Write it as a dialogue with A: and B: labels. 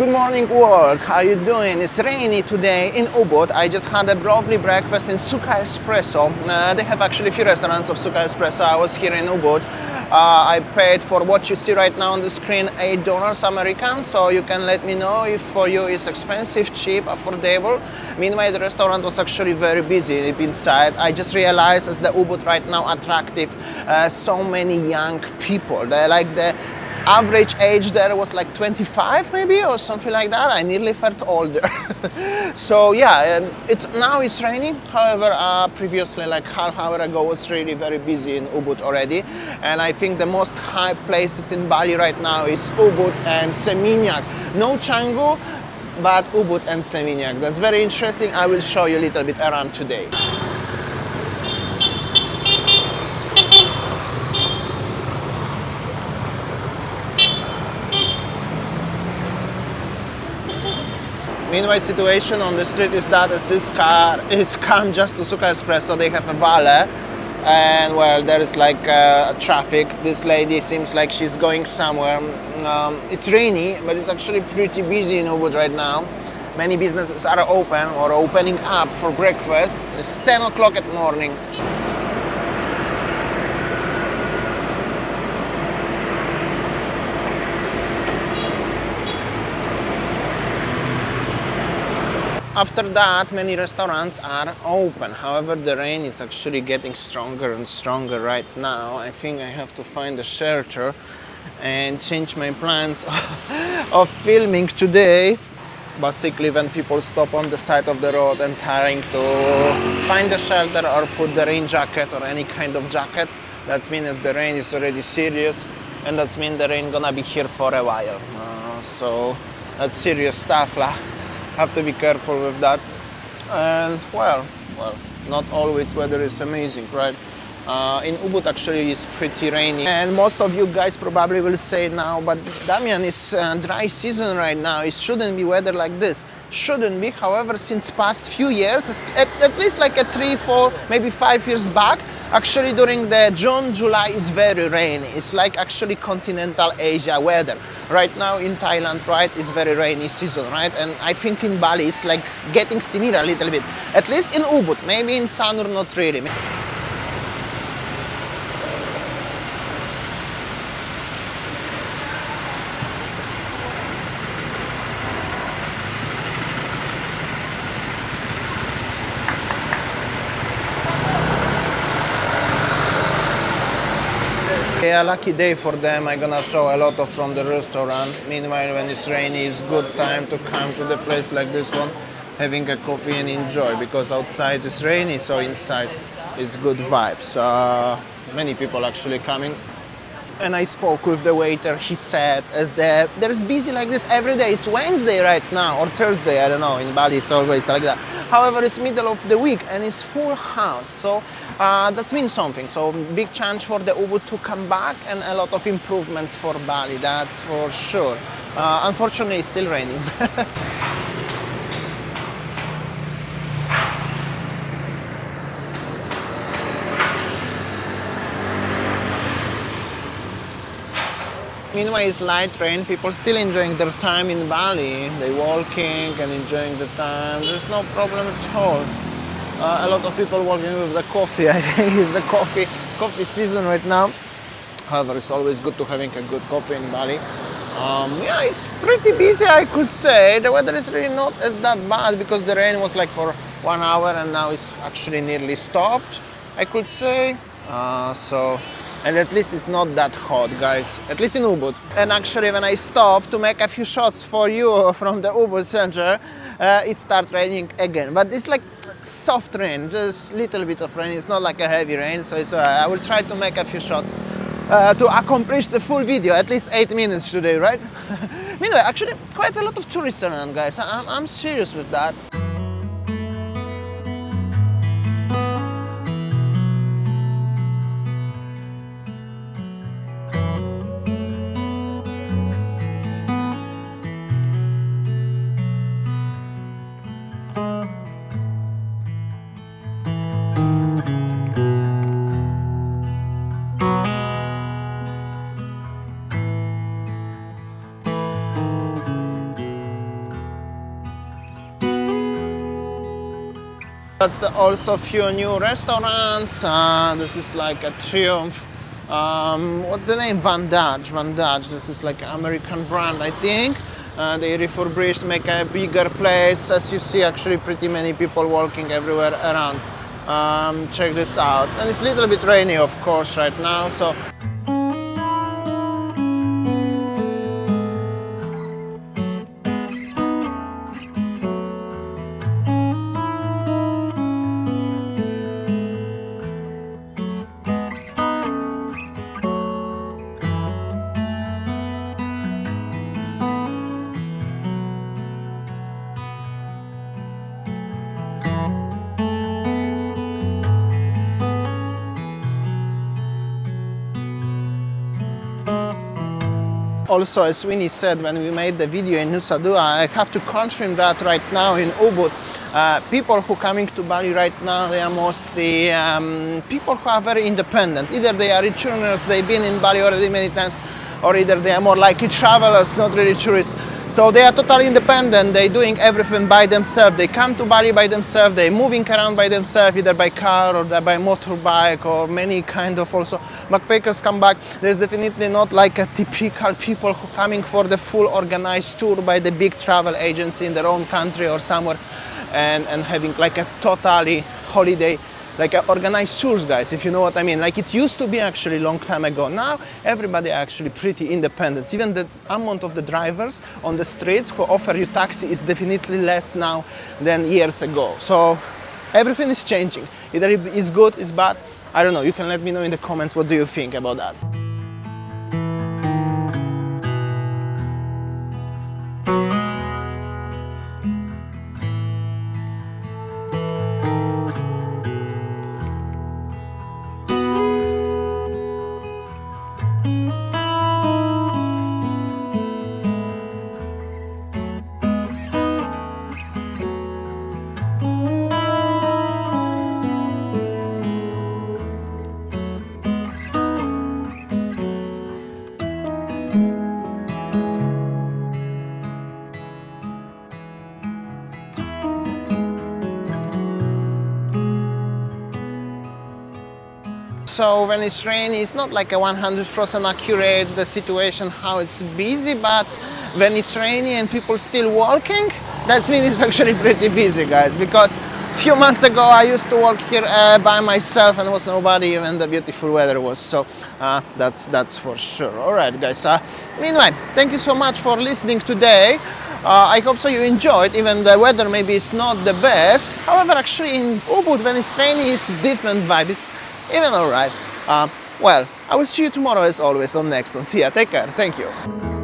A: Good morning world, how you doing? It's rainy today in Ubud. I just had a lovely breakfast in Suka Espresso. They have actually a few restaurants of Suka Espresso. I was here in Ubud. I paid for what you see right now on the screen $8 American, so you can let me know if for you it's expensive, cheap, affordable. Meanwhile, the restaurant was actually very busy inside. I just realized as the Ubud right now attractive so many young people. They're like the average age there was like 25 maybe or something like that. I nearly felt older. So yeah, now it's raining. However, previously like half hour ago was really very busy in Ubud already, and I think the most high places in Bali right now is Ubud and Seminyak. No Canggu, but Ubud and Seminyak. That's very interesting. I will show you a little bit around today. Meanwhile, situation on the street is that as this car is come just to Suka Espresso, they have a valet, and well, there is like traffic. This lady seems like she's going somewhere. It's rainy, but it's actually pretty busy in Ubud right now. Many businesses are open or opening up for breakfast. It's 10 o'clock at morning. After that, many restaurants are open. However, the rain is actually getting stronger and stronger right now. I think I have to find a shelter and change my plans of filming today. Basically, when people stop on the side of the road and trying to find a shelter or put the rain jacket or any kind of jackets, that means the rain is already serious, and that means the rain gonna be here for a while. So that's serious stuff lah. Have to be careful with that. And well, not always weather is amazing, right? In Ubud actually it's pretty rainy, and most of you guys probably will say now, but Damian, it's dry season right now, it shouldn't be weather like this. Shouldn't be. However, since past few years, at least like a 3, 4, maybe 5 years back, actually during the June, July is very rainy. It's like actually continental Asia weather. Right now in Thailand, right, it's very rainy season, right? And I think in Bali it's like getting similar a little bit. At least in Ubud, maybe in Sanur not really. A lucky day for them. I'm gonna show a lot of from the restaurant. Meanwhile, when it's rainy, it's good time to come to the place like this one, having a coffee and enjoy, because outside is rainy, so inside is good vibes. Many people actually coming. And I spoke with the waiter. He said, as there's busy like this every day. It's Wednesday right now or Thursday, I don't know. In Bali, it's always like that. However, it's middle of the week and it's full house. So that means something. So big chance for the Ubud to come back and a lot of improvements for Bali. That's for sure. Unfortunately, it's still raining. Meanwhile, it's light rain. People still enjoying their time in Bali. They're walking and enjoying the time. There's no problem at all. A lot of people walking with the coffee. I think it's the coffee season right now. However, it's always good to having a good coffee in Bali. Yeah, it's pretty busy, I could say. The weather is really not as that bad because the rain was like for 1 hour and now it's actually nearly stopped, I could say. And at least it's not that hot, guys, at least in Ubud. And actually when I stopped to make a few shots for you from the Ubud center, it started raining again. But it's like soft rain, just little bit of rain. It's not like a heavy rain, so it's I will try to make a few shots to accomplish the full video, at least 8 minutes today, right? Meanwhile, actually quite a lot of tourists around, guys. I'm serious with that. That's also few new restaurants. This is like a Triumph. What's the name? Van Dutch. This is like an American brand, I think. They refurbished, make a bigger place. As you see, actually pretty many people walking everywhere around. Check this out. And it's a little bit rainy, of course, right now. So also, as Winnie said when we made the video in Nusa Dua, I have to confirm that right now in Ubud, people who are coming to Bali right now, they are mostly people who are very independent. Either they are returners, they've been in Bali already many times, or either they are more likely travelers, not really tourists. So they are totally independent, they're doing everything by themselves. They come to Bali by themselves, they're moving around by themselves, either by car or by motorbike, or many kind of also backpackers come back. There's definitely not like a typical people who coming for the full organized tour by the big travel agency in their own country or somewhere and having like a totally holiday, like organized tours, guys, if you know what I mean. Like it used to be actually a long time ago. Now everybody actually pretty independent. Even the amount of the drivers on the streets who offer you taxi is definitely less now than years ago. So everything is changing. Either it's good, it's bad. I don't know. You can let me know in the comments what do you think about that. So when it's rainy, it's not like a 100% accurate the situation how it's busy, but when it's rainy and people still walking, that means it's actually pretty busy, guys. Because a few months ago I used to walk here by myself and there was nobody when the beautiful weather was. So that's for sure. All right, guys. Meanwhile, thank you so much for listening today. I hope so you enjoyed, even the weather maybe is not the best. However, actually in Ubud when it's rainy, it's different vibe. It's even alright. Well, I will see you tomorrow as always on next one. See ya, take care, thank you.